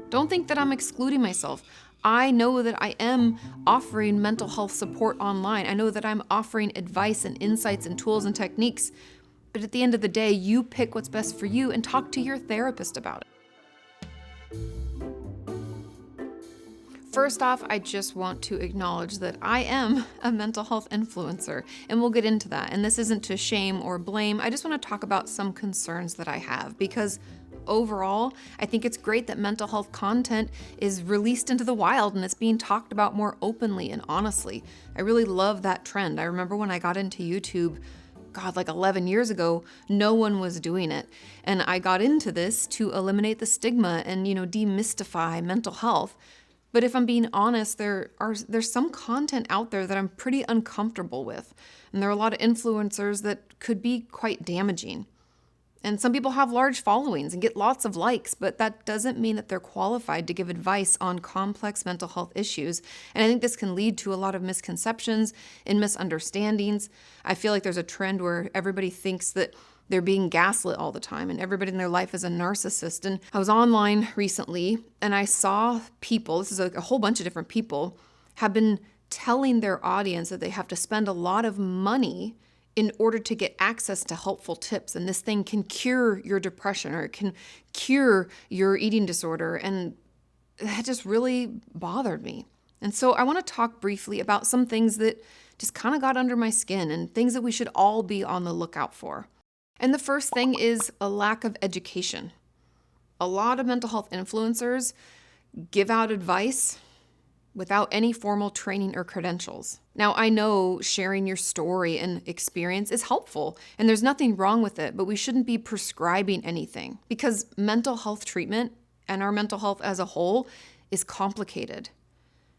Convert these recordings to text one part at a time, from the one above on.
Don't think that I'm excluding myself. I know that I am offering mental health support online. I know that I'm offering advice and insights and tools and techniques. But at the end of the day, you pick what's best for you and talk to your therapist about it. First off, I just want to acknowledge that I am a mental health influencer, and we'll get into that. And this isn't to shame or blame. I just want to talk about some concerns that I have because overall, I think it's great that mental health content is released into the wild and it's being talked about more openly and honestly. I really love that trend. I remember when I got into YouTube, like 11 years ago, no one was doing it. And I got into this to eliminate the stigma and, demystify mental health. But if I'm being honest, there's some content out there that I'm pretty uncomfortable with. And there are a lot of influencers that could be quite damaging. And some people have large followings and get lots of likes, but that doesn't mean that they're qualified to give advice on complex mental health issues. And I think this can lead to a lot of misconceptions and misunderstandings. I feel like there's a trend where everybody thinks that they're being gaslit all the time and everybody in their life is a narcissist. And I was online recently and I saw people, this is a whole bunch of different people, have been telling their audience that they have to spend a lot of money in order to get access to helpful tips. And this thing can cure your depression or it can cure your eating disorder. And that just really bothered me. And so I want to talk briefly about some things that just kind of got under my skin and things that we should all be on the lookout for. And the first thing is a lack of education. A lot of mental health influencers give out advice without any formal training or credentials. Now, I know sharing your story and experience is helpful, and there's nothing wrong with it, but we shouldn't be prescribing anything because mental health treatment and our mental health as a whole is complicated.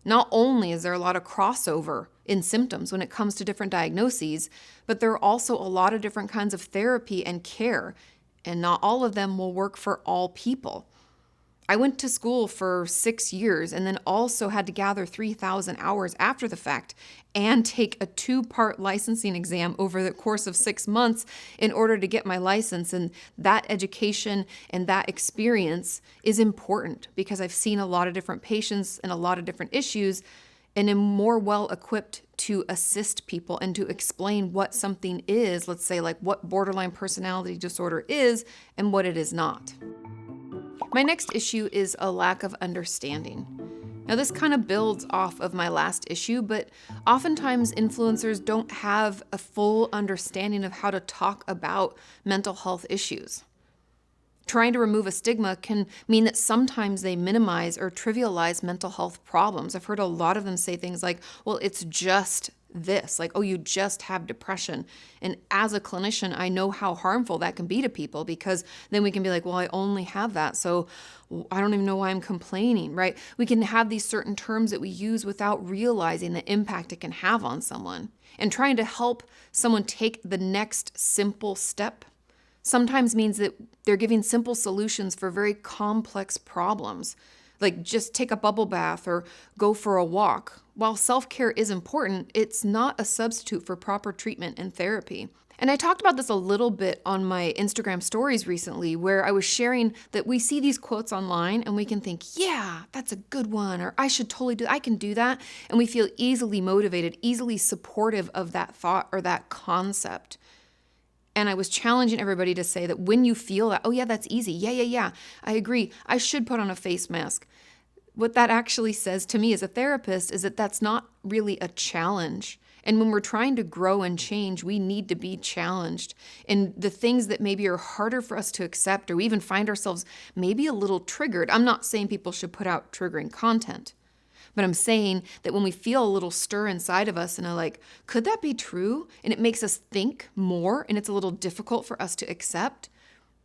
Not only is there a lot of crossover in symptoms when it comes to different diagnoses, but there are also a lot of different kinds of therapy and care, and not all of them will work for all people. I went to school for 6 years and then also had to gather 3,000 hours after the fact and take a 2-part licensing exam over the course of 6 months in order to get my license. And that education and that experience is important because I've seen a lot of different patients and a lot of different issues and am more well equipped to assist people and to explain what something is, let's say like what borderline personality disorder is and what it is not. My next issue is a lack of understanding. Now, this kind of builds off of my last issue, but oftentimes influencers don't have a full understanding of how to talk about mental health issues. Trying to remove a stigma can mean that sometimes they minimize or trivialize mental health problems. I've heard a lot of them say things like, well, it's just this, like, oh, you just have depression. And as a clinician, I know how harmful that can be to people because then we can be like, well, I only have that, so I don't even know why I'm complaining, right? We can have these certain terms that we use without realizing the impact it can have on someone. And trying to help someone take the next simple step sometimes means that they're giving simple solutions for very complex problems. Like just take a bubble bath or go for a walk. While self-care is important, it's not a substitute for proper treatment and therapy. And I talked about this a little bit on my Instagram stories recently, where I was sharing that we see these quotes online and we can think, yeah, that's a good one, or I can do that. And we feel easily motivated, easily supportive of that thought or that concept. And I was challenging everybody to say that when you feel that, oh yeah, that's easy. Yeah, I agree. I should put on a face mask. What that actually says to me as a therapist is that that's not really a challenge. And when we're trying to grow and change, we need to be challenged. And the things that maybe are harder for us to accept, or we even find ourselves maybe a little triggered. I'm not saying people should put out triggering content, but I'm saying that when we feel a little stir inside of us and are like, could that be true? And it makes us think more and it's a little difficult for us to accept.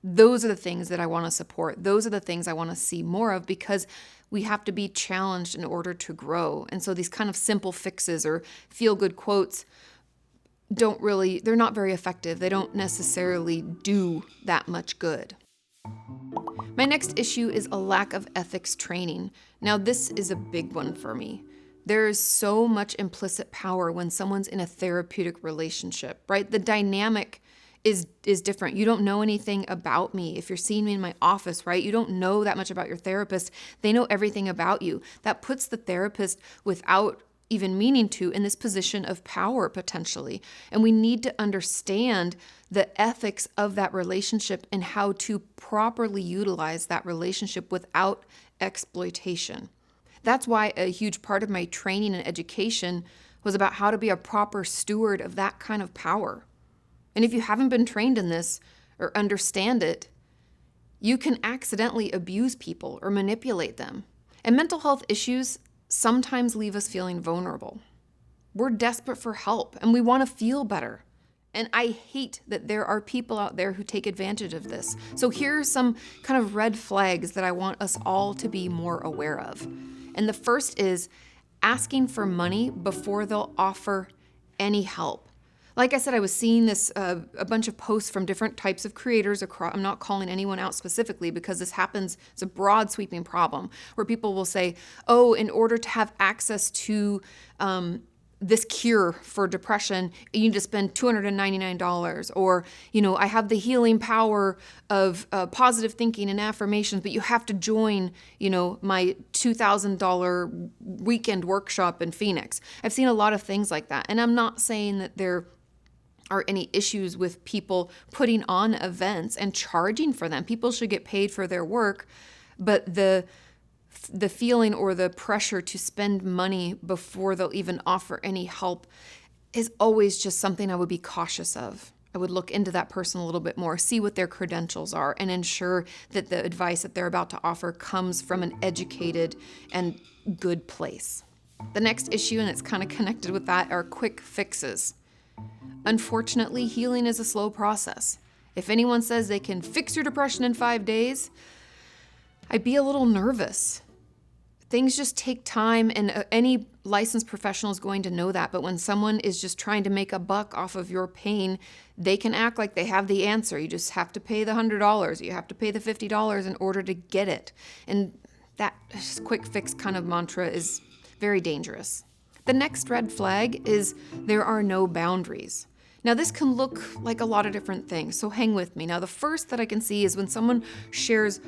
Those are the things that I want to support. Those are the things I want to see more of because we have to be challenged in order to grow. And so these kind of simple fixes or feel-good quotes they're not very effective. They don't necessarily do that much good. My next issue is a lack of ethics training. Now, this is a big one for me. There is so much implicit power when someone's in a therapeutic relationship, right? The dynamic is different. You don't know anything about me. If you're seeing me in my office, right? You don't know that much about your therapist. They know everything about you. That puts the therapist, without even meaning to, in this position of power potentially. And we need to understand the ethics of that relationship and how to properly utilize that relationship without exploitation. That's why a huge part of my training and education was about how to be a proper steward of that kind of power. And if you haven't been trained in this or understand it, you can accidentally abuse people or manipulate them. And mental health issues sometimes leave us feeling vulnerable. We're desperate for help and we want to feel better. And I hate that there are people out there who take advantage of this. So here are some kind of red flags that I want us all to be more aware of. And the first is asking for money before they'll offer any help. Like I said, I was seeing this, a bunch of posts from different types of creators across. I'm not calling anyone out specifically because this happens. It's a broad sweeping problem where people will say, oh, in order to have access to this cure for depression, you need to spend $299. Or, I have the healing power of positive thinking and affirmations, but you have to join, my $2,000 weekend workshop in Phoenix. I've seen a lot of things like that. And I'm not saying that there are any issues with people putting on events and charging for them. People should get paid for their work, but the feeling or the pressure to spend money before they'll even offer any help is always just something I would be cautious of. I would look into that person a little bit more, see what their credentials are, and ensure that the advice that they're about to offer comes from an educated and good place. The next issue, and it's kind of connected with that, are quick fixes. Unfortunately, healing is a slow process. If anyone says they can fix your depression in 5 days, I'd be a little nervous. Things just take time, and any licensed professional is going to know that. But when someone is just trying to make a buck off of your pain, they can act like they have the answer. You just have to pay the $100. You have to pay the $50 in order to get it. And that quick fix kind of mantra is very dangerous. The next red flag is there are no boundaries. Now, this can look like a lot of different things, so hang with me. Now, the first that I can see is when someone shares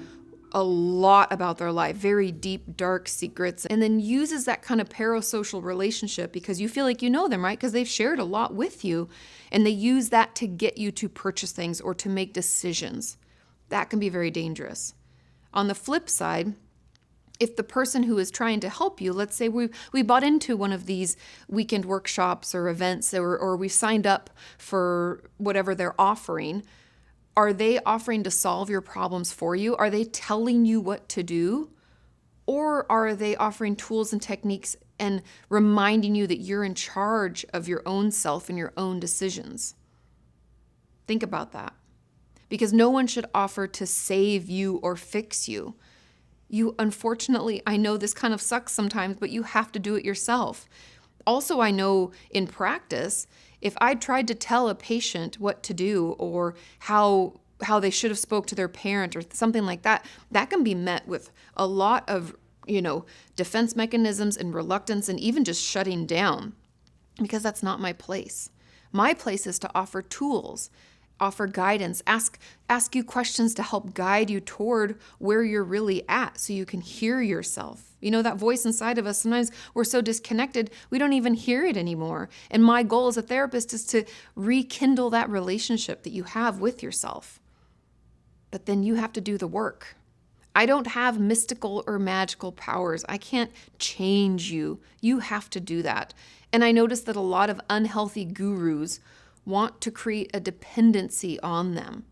a lot about their life, very deep, dark secrets, and then uses that kind of parasocial relationship because you feel like you know them, right? Because they've shared a lot with you, and they use that to get you to purchase things or to make decisions. That can be very dangerous. On the flip side, if the person who is trying to help you, let's say we bought into one of these weekend workshops or events, or we signed up for whatever they're offering, are they offering to solve your problems for you? Are they telling you what to do? Or are they offering tools and techniques and reminding you that you're in charge of your own self and your own decisions? Think about that. Because no one should offer to save you or fix you. Unfortunately, I know this kind of sucks sometimes, but you have to do it yourself. Also, I know in practice, if I tried to tell a patient what to do or how they should have spoke to their parent or something like that, that can be met with a lot of, defense mechanisms and reluctance and even just shutting down, because that's not my place. My place is to offer tools, offer guidance, ask you questions to help guide you toward where you're really at so you can hear yourself. That voice inside of us, sometimes we're so disconnected, we don't even hear it anymore. And my goal as a therapist is to rekindle that relationship that you have with yourself. But then you have to do the work. I don't have mystical or magical powers. I can't change you. You have to do that. And I notice that a lot of unhealthy gurus want to create a dependency on them.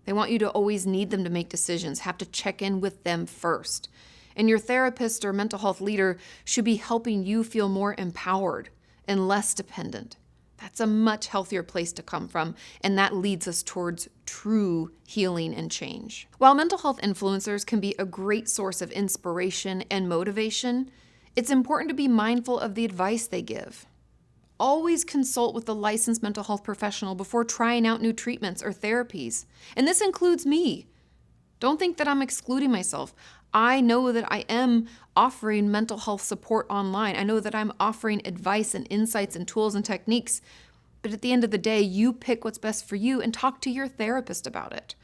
They want you to always need them to make decisions, have to check in with them first. And your therapist or mental health leader should be helping you feel more empowered and less dependent. That's a much healthier place to come from, and that leads us towards true healing and change. While mental health influencers can be a great source of inspiration and motivation, it's important to be mindful of the advice they give. Always consult with a licensed mental health professional before trying out new treatments or therapies. And this includes me. Don't think that I'm excluding myself. I know that I am offering mental health support online. I know that I'm offering advice and insights and tools and techniques. But at the end of the day, you pick what's best for you and talk to your therapist about it.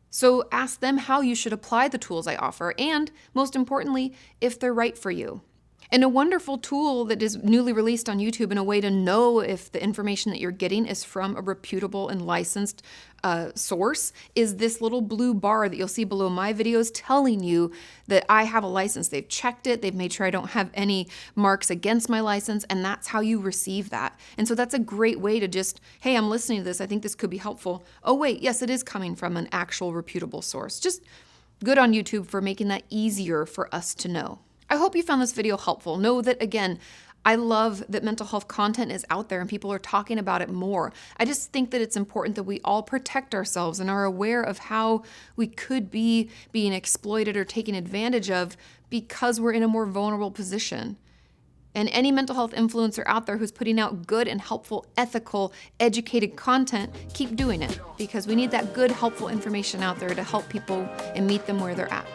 So ask them how you should apply the tools I offer, and most importantly, if they're right for you. And a wonderful tool that is newly released on YouTube, and a way to know if the information that you're getting is from a reputable and licensed source, is this little blue bar that you'll see below my videos telling you that I have a license. They've checked it. They've made sure I don't have any marks against my license, and that's how you receive that. And so that's a great way to just, hey, I'm listening to this. I think this could be helpful. Oh, wait, yes, it is coming from an actual reputable source. Just good on YouTube for making that easier for us to know. I hope you found this video helpful. Know that, again, I love that mental health content is out there and people are talking about it more. I just think that it's important that we all protect ourselves and are aware of how we could be being exploited or taken advantage of because we're in a more vulnerable position. And any mental health influencer out there who's putting out good and helpful, ethical, educated content, keep doing it, because we need that good, helpful information out there to help people and meet them where they're at.